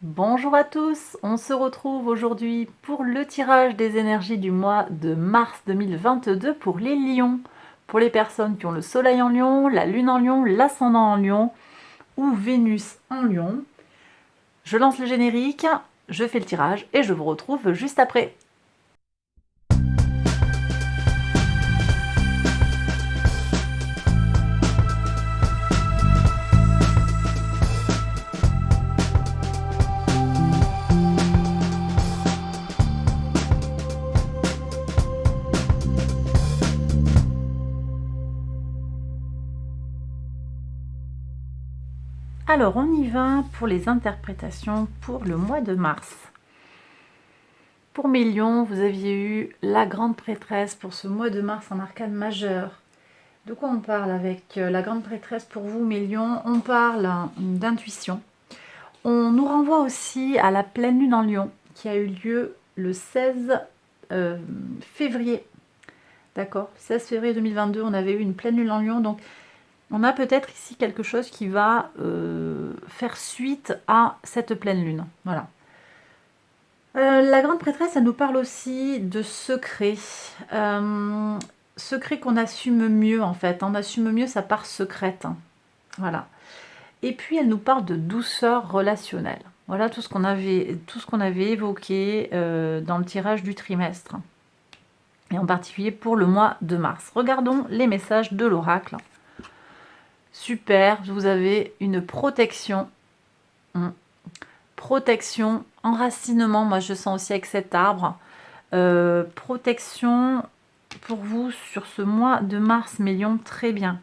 Bonjour à tous, on se retrouve aujourd'hui pour le tirage des énergies du mois de mars 2022 pour les lions. Pour les personnes qui ont le soleil en lion, la lune en lion, l'ascendant en lion ou Vénus en lion. Je lance le générique, je fais le tirage et je vous retrouve juste après. Alors on y va pour les interprétations pour le mois de mars. Pour mes lions, vous aviez eu la grande prêtresse pour ce mois de mars en arcane majeur. De quoi on parle avec la grande prêtresse pour vous, mes lions? On parle d'intuition. On nous renvoie aussi à la pleine lune en lion qui a eu lieu le 16 février. D'accord, 16 février 2022, on avait eu une pleine lune en lion. Donc, on a peut-être ici quelque chose qui va faire suite à cette pleine lune. Voilà. La grande prêtresse, elle nous parle aussi de secrets. Secrets qu'on assume mieux, en fait. On assume mieux sa part secrète. Voilà. Et puis, elle nous parle de douceur relationnelle. Voilà tout ce qu'on avait évoqué dans le tirage du trimestre. Et en particulier pour le mois de mars. Regardons les messages de l'oracle. Super, vous avez une protection. Protection, enracinement, moi je sens aussi avec cet arbre. Protection pour vous sur ce mois de mars, mes lions, très bien.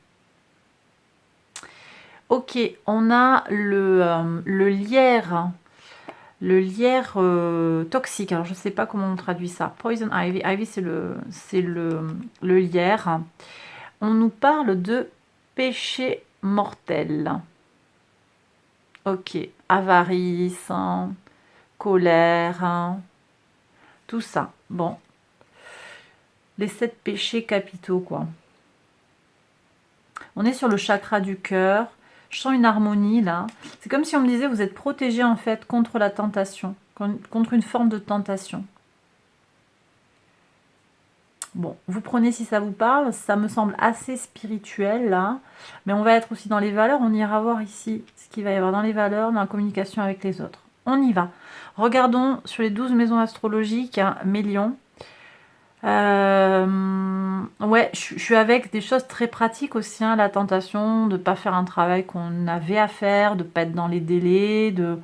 Ok, on a le lierre. Le lierre toxique. Alors, je ne sais pas comment on traduit ça. Poison ivy. Ivy, c'est le lierre. On nous parle de péché mortel. Ok. Avarice, colère, tout ça. Bon. Les 7 péchés capitaux, quoi. On est sur le chakra du cœur. Je sens une harmonie là. C'est comme si on me disait vous êtes protégé en fait contre la tentation, contre une forme de tentation. Bon, vous prenez si ça vous parle, ça me semble assez spirituel là, mais on va être aussi dans les valeurs, on ira voir ici ce qu'il va y avoir dans les valeurs, dans la communication avec les autres. On y va. Regardons sur les 12 maisons astrologiques, hein, mes lions. Ouais, je suis avec des choses très pratiques aussi, hein, la tentation de ne pas faire un travail qu'on avait à faire, de ne pas être dans les délais, de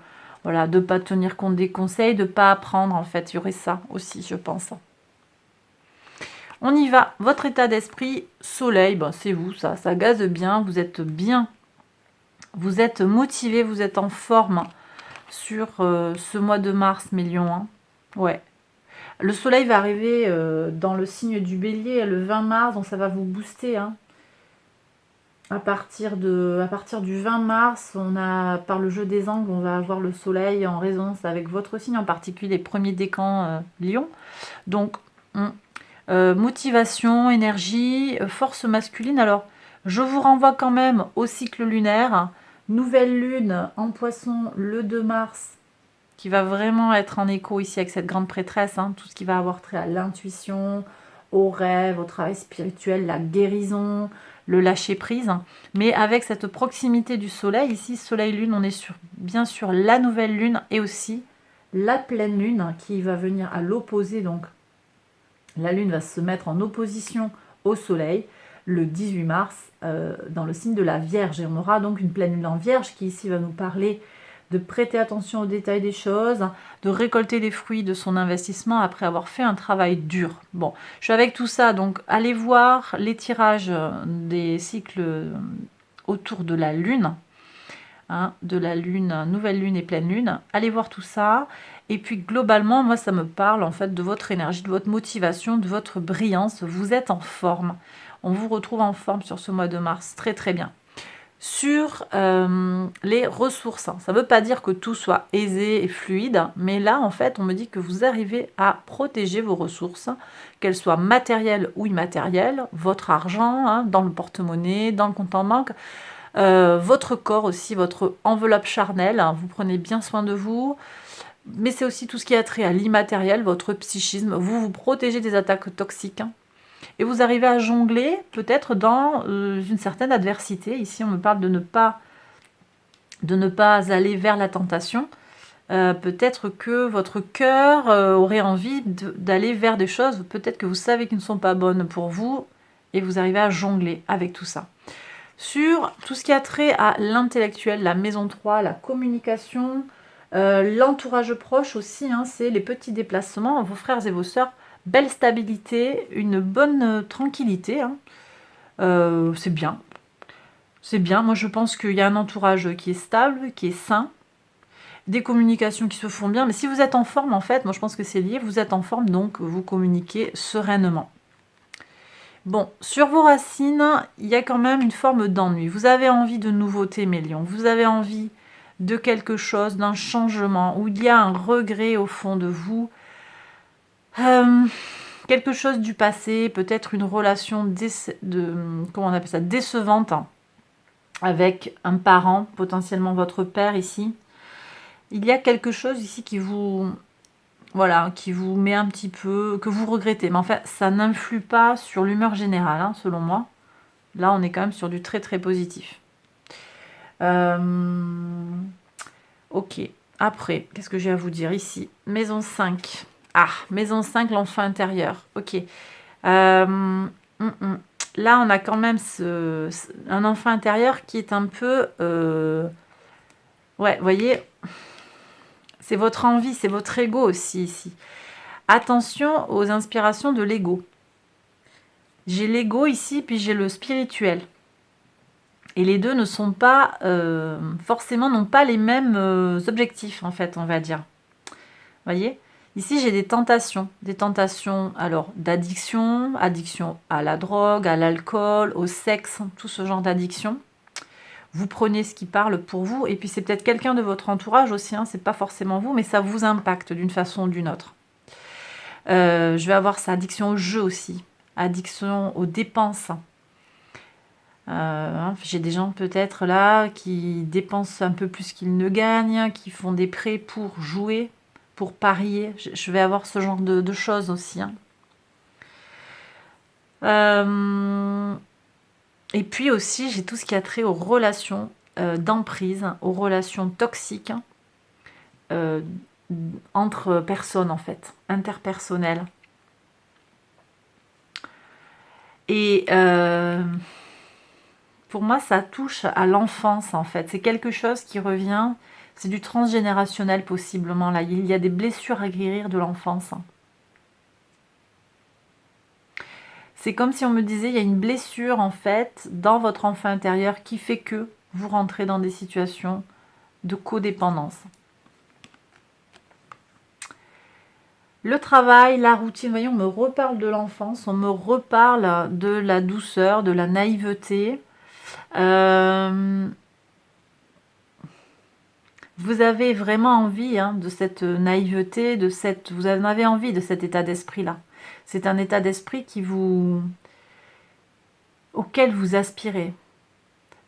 voilà, de pas tenir compte des conseils, de pas apprendre en fait. Il y aurait ça aussi, je pense. On y va. Votre état d'esprit, soleil, ben, c'est vous, ça gaze bien, vous êtes bien, vous êtes motivé, vous êtes en forme sur ce mois de mars, mes lions. Hein. Ouais. Le soleil va arriver dans le signe du bélier le 20 mars, donc ça va vous booster. Hein. À partir du 20 mars, on a, par le jeu des angles, on va avoir le soleil en résonance avec votre signe, en particulier les premiers décans lion. Donc, motivation, énergie, force masculine. Alors, je vous renvoie quand même au cycle lunaire. Nouvelle lune en poisson le 2 mars, qui va vraiment être en écho ici avec cette grande prêtresse, hein, tout ce qui va avoir trait à l'intuition, au rêve, au travail spirituel, la guérison, le lâcher-prise. Mais avec cette proximité du soleil, ici, soleil-lune, on est bien sûr la nouvelle lune et aussi la pleine lune qui va venir à l'opposé. Donc, la lune va se mettre en opposition au soleil le 18 mars dans le signe de la Vierge. Et on aura donc une pleine lune en Vierge qui ici va nous parler de prêter attention aux détails des choses, de récolter les fruits de son investissement après avoir fait un travail dur. Bon, je suis avec tout ça, donc allez voir les tirages des cycles autour de la lune, hein, de la lune, nouvelle lune et pleine lune. Allez voir tout ça. Et puis globalement, moi ça me parle en fait de votre énergie, de votre motivation, de votre brillance. Vous êtes en forme. On vous retrouve en forme sur ce mois de mars. Très très bien. Sur les ressources. Ça ne veut pas dire que tout soit aisé et fluide, mais là, en fait, on me dit que vous arrivez à protéger vos ressources, qu'elles soient matérielles ou immatérielles, votre argent, hein, dans le porte-monnaie, dans le compte en banque. Votre corps aussi, votre enveloppe charnelle, hein, vous prenez bien soin de vous. Mais c'est aussi tout ce qui a trait à l'immatériel, votre psychisme. Vous vous protégez des attaques toxiques. Hein, et vous arrivez à jongler peut-être dans une certaine adversité. Ici, on me parle de ne pas aller vers la tentation. Peut-être que votre cœur aurait envie d'aller vers des choses, peut-être que vous savez qui ne sont pas bonnes pour vous, et vous arrivez à jongler avec tout ça. Sur tout ce qui a trait à l'intellectuel, la maison 3, la communication, l'entourage proche aussi, hein, c'est les petits déplacements, vos frères et vos sœurs, belle stabilité, une bonne tranquillité, hein. C'est bien. C'est bien, moi je pense qu'il y a un entourage qui est stable, qui est sain, des communications qui se font bien, mais si vous êtes en forme en fait, moi je pense que c'est lié, vous êtes en forme donc vous communiquez sereinement. Bon, sur vos racines, il y a quand même une forme d'ennui. Vous avez envie de nouveautés, mes lions. Vous avez envie de quelque chose, d'un changement, où il y a un regret au fond de vous. Quelque chose du passé, peut-être une relation comment on appelle ça, décevante avec un parent, potentiellement votre père ici. Il y a quelque chose ici qui vous... Voilà, qui vous met un petit peu, que vous regrettez. Mais en fait, ça n'influe pas sur l'humeur générale, hein, selon moi. Là, on est quand même sur du très très positif. Ok. Après, qu'est-ce que j'ai à vous dire ici? Maison 5. Ah, maison 5, l'enfant intérieur. Ok. Là, on a quand même un enfant intérieur qui est un peu... Ouais, vous voyez, c'est votre envie, c'est votre ego aussi ici. Attention aux inspirations de l'ego. J'ai l'ego ici, puis j'ai le spirituel. Et les deux ne sont pas, forcément, n'ont pas les mêmes objectifs, en fait, on va dire. Vous voyez? Ici, j'ai des tentations. Des tentations, alors, d'addiction, addiction à la drogue, à l'alcool, au sexe, tout ce genre d'addiction. Vous prenez ce qui parle pour vous. Et puis, c'est peut-être quelqu'un de votre entourage aussi. Hein, c'est pas forcément vous, mais ça vous impacte d'une façon ou d'une autre. Je vais avoir ça. Addiction au jeu aussi. Addiction aux dépenses. J'ai des gens peut-être là qui dépensent un peu plus qu'ils ne gagnent, qui font des prêts pour jouer, pour parier. Je vais avoir ce genre de choses aussi. Hein. Et puis aussi, j'ai tout ce qui a trait aux relations d'emprise, aux relations toxiques entre personnes en fait, interpersonnelles. Et pour moi, ça touche à l'enfance, en fait. C'est quelque chose qui revient, c'est du transgénérationnel, possiblement, là. Il y a des blessures à guérir de l'enfance. C'est comme si on me disait, il y a une blessure, en fait, dans votre enfant intérieur qui fait que vous rentrez dans des situations de codépendance. Le travail, la routine, voyez, on me reparle de l'enfance, on me reparle de la douceur, de la naïveté. Vous avez vraiment envie de cette naïveté, vous en avez envie de cet état d'esprit-là. C'est un état d'esprit auquel vous aspirez.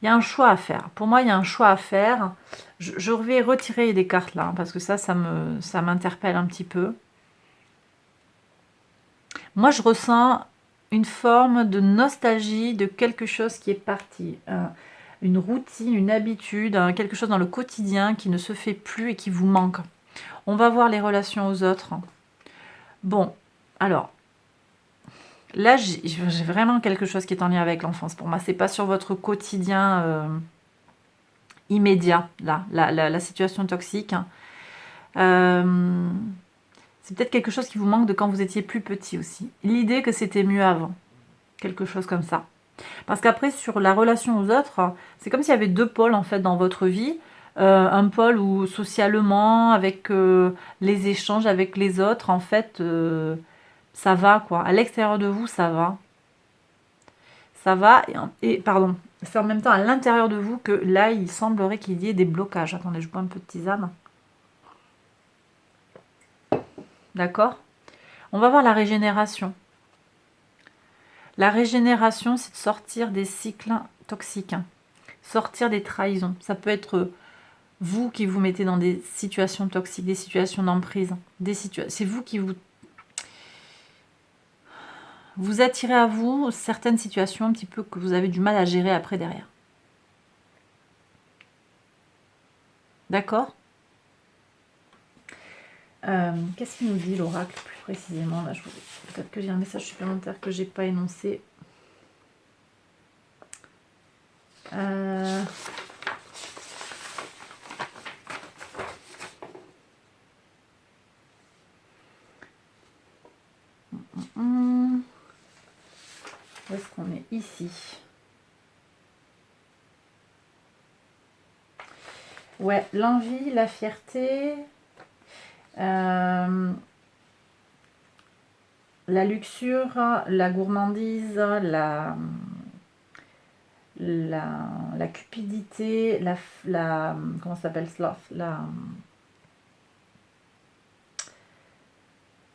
Il y a un choix à faire. Pour moi, il y a un choix à faire. Je vais retirer des cartes là, parce que ça m'interpelle un petit peu. Moi, je ressens une forme de nostalgie de quelque chose qui est parti. Une routine, une habitude, quelque chose dans le quotidien qui ne se fait plus et qui vous manque. On va voir les relations aux autres. Bon, alors, là, j'ai vraiment quelque chose qui est en lien avec l'enfance. Pour moi, c'est pas sur votre quotidien immédiat, là, la situation toxique. C'est peut-être quelque chose qui vous manque de quand vous étiez plus petit aussi. L'idée que c'était mieux avant. Quelque chose comme ça. Parce qu'après, sur la relation aux autres, c'est comme s'il y avait deux pôles en fait dans votre vie. Un pôle où socialement, avec les échanges avec les autres, en fait, ça va quoi. À l'extérieur de vous, ça va. Ça va. Et pardon, c'est en même temps à l'intérieur de vous que là, il semblerait qu'il y ait des blocages. Attendez, je bois un peu de tisane. D'accord? On va voir la régénération. La régénération, c'est de sortir des cycles toxiques. sortir des trahisons. Ça peut être vous qui vous mettez dans des situations toxiques, des situations d'emprise, c'est vous qui vous attirez à vous certaines situations un petit peu que vous avez du mal à gérer après derrière. D'accord? Qu'est-ce qu'il nous dit l'oracle plus précisément là, peut-être que j'ai un message supplémentaire que j'ai pas énoncé. Où est-ce qu'on est? Ici. Ouais, l'envie, la fierté, la luxure, la gourmandise, la cupidité, comment ça s'appelle cela,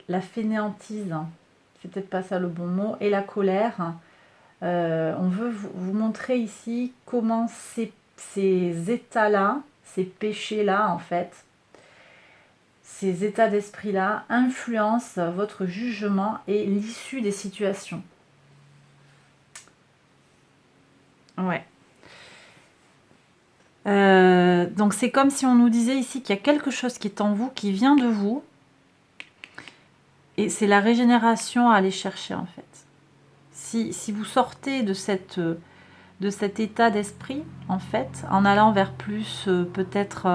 la fainéantise, c'est peut-être pas ça le bon mot, et la colère. On veut vous montrer ici comment ces états-là, ces péchés-là en fait, ces états d'esprit-là influencent votre jugement et l'issue des situations. Ouais. Donc c'est comme si on nous disait ici qu'il y a quelque chose qui est en vous, qui vient de vous, et c'est la régénération à aller chercher en fait. Si vous sortez de cet état d'esprit en fait, en allant vers plus peut-être,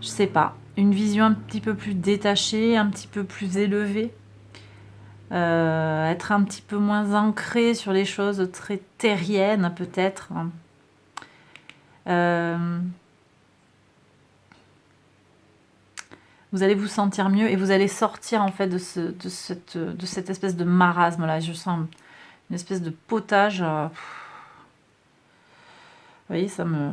je sais pas, une vision un petit peu plus détachée, un petit peu plus élevée, être un petit peu moins ancré sur les choses très terriennes peut-être. Vous allez vous sentir mieux et vous allez sortir en fait de cette espèce de marasme là. Je sens une espèce de potage. Vous voyez, ça me...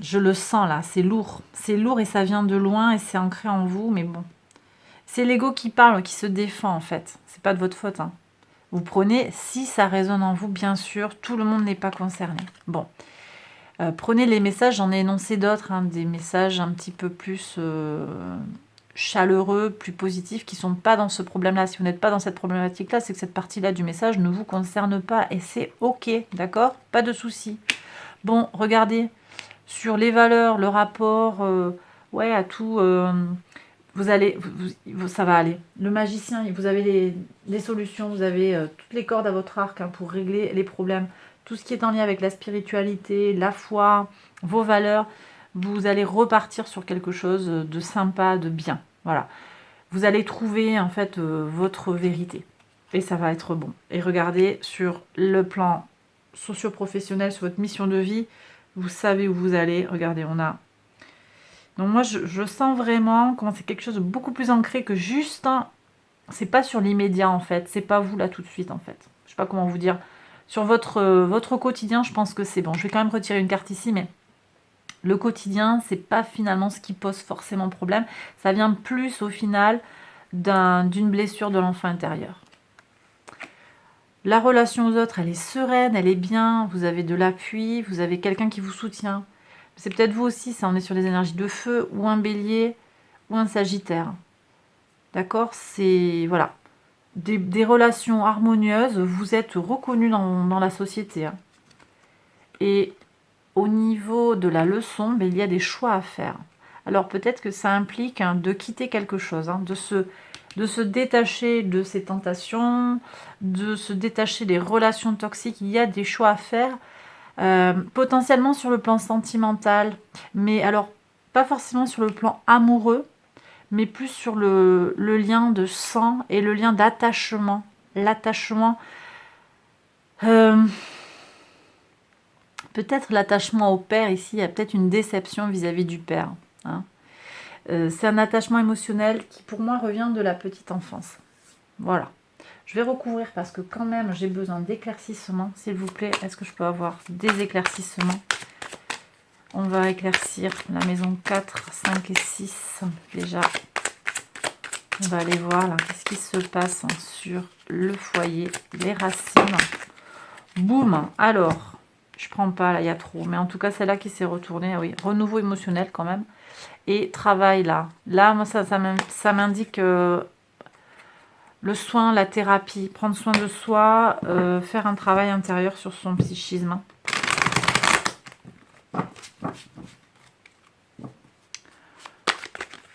Je le sens là, c'est lourd. C'est lourd et ça vient de loin et c'est ancré en vous, mais bon. C'est l'ego qui parle, qui se défend en fait. C'est pas de votre faute. Hein. Vous prenez, si ça résonne en vous, bien sûr, tout le monde n'est pas concerné. Bon. Prenez les messages, j'en ai énoncé d'autres, hein, des messages un petit peu plus chaleureux, plus positifs, qui ne sont pas dans ce problème-là. Si vous n'êtes pas dans cette problématique-là, c'est que cette partie-là du message ne vous concerne pas. Et c'est OK, d'accord? Pas de souci. Bon, regardez, sur les valeurs, le rapport, ouais, à tout, vous allez, ça va aller. Le magicien, vous avez les solutions, vous avez toutes les cordes à votre arc hein, pour régler les problèmes. Tout ce qui est en lien avec la spiritualité, la foi, vos valeurs, vous allez repartir sur quelque chose de sympa, de bien. Voilà. Vous allez trouver en fait votre vérité. Et ça va être bon. Et regardez, sur le plan socio-professionnel, sur votre mission de vie, vous savez où vous allez. Regardez, on a... Donc moi, je sens vraiment comment c'est quelque chose de beaucoup plus ancré que juste... c'est pas sur l'immédiat en fait. C'est pas vous là tout de suite en fait. Je sais pas comment vous dire... Sur votre quotidien, je pense que c'est bon. Je vais quand même retirer une carte ici, mais le quotidien, c'est pas finalement ce qui pose forcément problème. Ça vient plus au final d'une blessure de l'enfant intérieur. La relation aux autres, elle est sereine, elle est bien. Vous avez de l'appui, vous avez quelqu'un qui vous soutient. C'est peut-être vous aussi, ça on est sur les énergies de feu, ou un bélier, ou un sagittaire. D'accord? C'est... Voilà. Des relations harmonieuses, vous êtes reconnu dans la société. Hein. Et au niveau de la leçon, mais il y a des choix à faire. Alors peut-être que ça implique hein, de quitter quelque chose, hein, de se détacher de ces tentations, de se détacher des relations toxiques. Il y a des choix à faire, potentiellement sur le plan sentimental, mais alors pas forcément sur le plan amoureux, mais plus sur le lien de sang et le lien d'attachement. L'attachement, peut-être l'attachement au père ici, il y a peut-être une déception vis-à-vis du père. Hein. C'est un attachement émotionnel qui pour moi revient de la petite enfance. Voilà. Je vais recouvrir parce que quand même j'ai besoin d'éclaircissements. S'il vous plaît, est-ce que je peux avoir des éclaircissements? On va éclaircir la maison 4, 5 et 6 déjà. On va aller voir là, qu'est-ce qui se passe hein, sur le foyer, les racines. Boum. Alors, je prends pas, là, il y a trop. Mais en tout cas, celle-là qui s'est retournée, ah oui, renouveau émotionnel quand même. Et travail, là. Là, moi, ça m'indique le soin, la thérapie, prendre soin de soi, faire un travail intérieur sur son psychisme.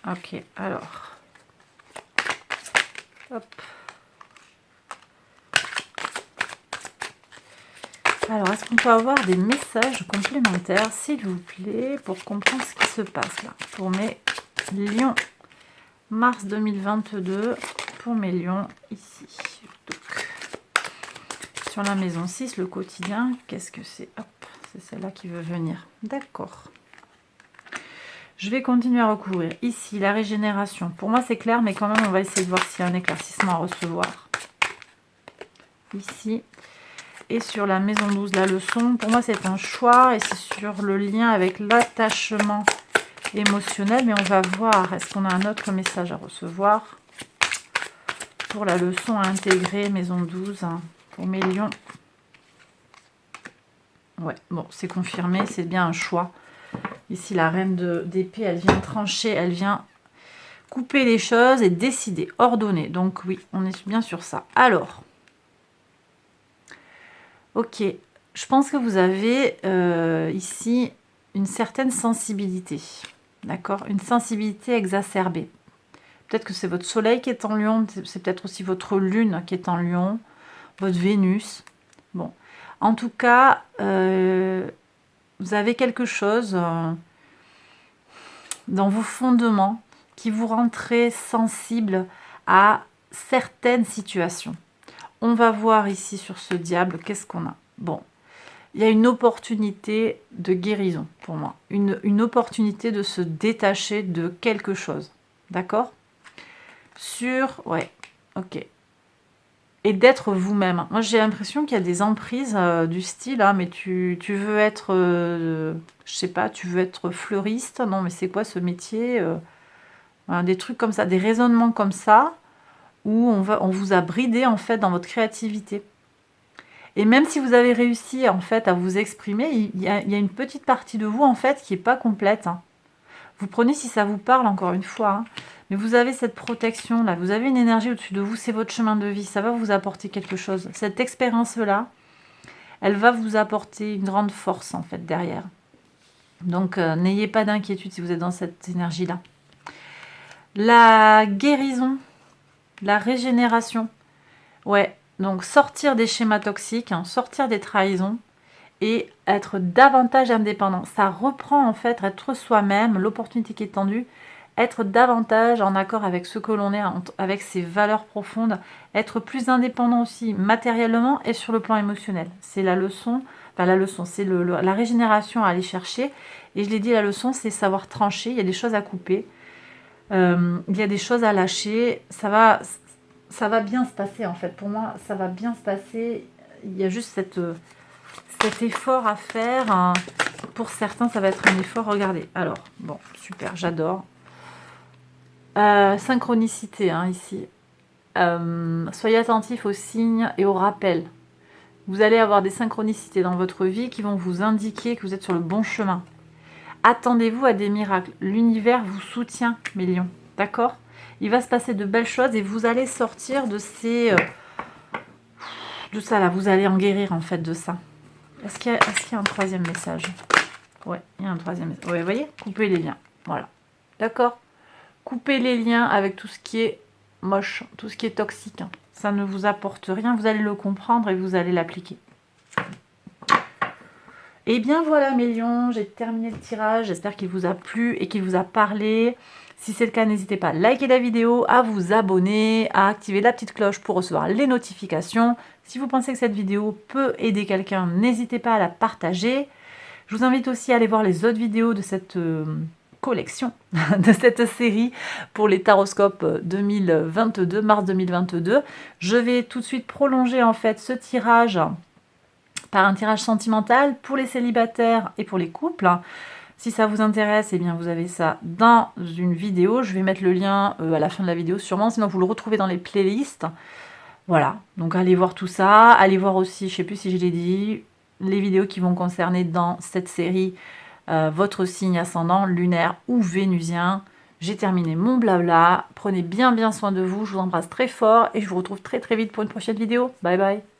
Ok, alors. Hop. Alors, est-ce qu'on peut avoir des messages complémentaires, s'il vous plaît, pour comprendre ce qui se passe là, pour mes lions, mars 2022, pour mes lions, ici. Donc, sur la maison 6, le quotidien, qu'est-ce que c'est? Hop, c'est celle-là qui veut venir. D'accord. Je vais continuer à recouvrir. Ici, la régénération. Pour moi, c'est clair, mais quand même, on va essayer de voir s'il y a un éclaircissement à recevoir. Ici. Et sur la maison 12, la leçon, pour moi c'est un choix et c'est sur le lien avec l'attachement émotionnel. Mais on va voir, est-ce qu'on a un autre message à recevoir pour la leçon à intégrer, maison 12, hein, pour mes lions. Ouais, bon, c'est confirmé, c'est bien un choix. Ici, la reine d'épée, elle vient trancher, elle vient couper les choses et décider, ordonner. Donc oui, on est bien sur ça. Alors... Ok, je pense que vous avez ici une certaine sensibilité, d'accord? Une sensibilité exacerbée. Peut-être que c'est votre soleil qui est en lion, c'est peut-être aussi votre lune qui est en lion, votre Vénus. Bon, en tout cas, vous avez quelque chose dans vos fondements qui vous rend très sensible à certaines situations. On va voir ici sur ce diable, qu'est-ce qu'on a? Bon, il y a une opportunité de guérison pour moi. Une opportunité de se détacher de quelque chose. D'accord? Ouais, ok. Et d'être vous-même. Moi, j'ai l'impression qu'il y a des emprises du style, hein, mais tu veux être, je sais pas, tu veux être fleuriste. Non, mais c'est quoi ce métier? Voilà, des trucs comme ça, des raisonnements comme ça, où on vous a bridé en fait dans votre créativité. Et même si vous avez réussi en fait à vous exprimer, il y a une petite partie de vous en fait qui n'est pas complète. Hein. Vous prenez si ça vous parle encore une fois, hein. Mais vous avez cette protection là, vous avez une énergie au-dessus de vous, c'est votre chemin de vie, ça va vous apporter quelque chose. Cette expérience-là, elle va vous apporter une grande force en fait derrière. Donc n'ayez pas d'inquiétude si vous êtes dans cette énergie-là. La guérison, la régénération, ouais, donc sortir des schémas toxiques, hein, sortir des trahisons et être davantage indépendant. Ça reprend en fait être soi-même, l'opportunité qui est tendue, être davantage en accord avec ce que l'on est, avec ses valeurs profondes, être plus indépendant aussi matériellement et sur le plan émotionnel. C'est la leçon, c'est la régénération à aller chercher. Et je l'ai dit, la leçon, c'est savoir trancher, il y a des choses à couper, il y a des choses à lâcher, ça va bien se passer en fait. Pour moi, ça va bien se passer. Il y a juste cet effort à faire. Hein. Pour certains, ça va être un effort. Regardez. Alors, bon, super, j'adore. Synchronicité, hein, ici. Soyez attentifs aux signes et aux rappels. Vous allez avoir des synchronicités dans votre vie qui vont vous indiquer que vous êtes sur le bon chemin. Attendez-vous à des miracles. L'univers vous soutient, mes lions. D'accord ? Il va se passer de belles choses et vous allez sortir de de ça là. Vous allez en guérir en fait de ça. Est-ce qu'il y a un troisième message? Ouais, il y a un troisième message. Ouais, vous voyez? Coupez les liens. Voilà. D'accord? Coupez les liens avec tout ce qui est moche, tout ce qui est toxique. Hein. Ça ne vous apporte rien. Vous allez le comprendre et vous allez l'appliquer. Et bien voilà mes lions, j'ai terminé le tirage. J'espère qu'il vous a plu et qu'il vous a parlé. Si c'est le cas, n'hésitez pas à liker la vidéo, à vous abonner, à activer la petite cloche pour recevoir les notifications. Si vous pensez que cette vidéo peut aider quelqu'un, n'hésitez pas à la partager. Je vous invite aussi à aller voir les autres vidéos de cette collection, de cette série pour les taroscopes 2022, mars 2022. Je vais tout de suite prolonger en fait ce tirage par un tirage sentimental pour les célibataires et pour les couples. Si ça vous intéresse, eh bien vous avez ça dans une vidéo. Je vais mettre le lien à la fin de la vidéo sûrement, sinon vous le retrouvez dans les playlists. Voilà, donc allez voir tout ça, allez voir aussi, je sais plus si je l'ai dit, les vidéos qui vont concerner dans cette série votre signe ascendant, lunaire ou vénusien. J'ai terminé mon blabla, prenez bien soin de vous, je vous embrasse très fort et je vous retrouve très vite pour une prochaine vidéo. Bye bye.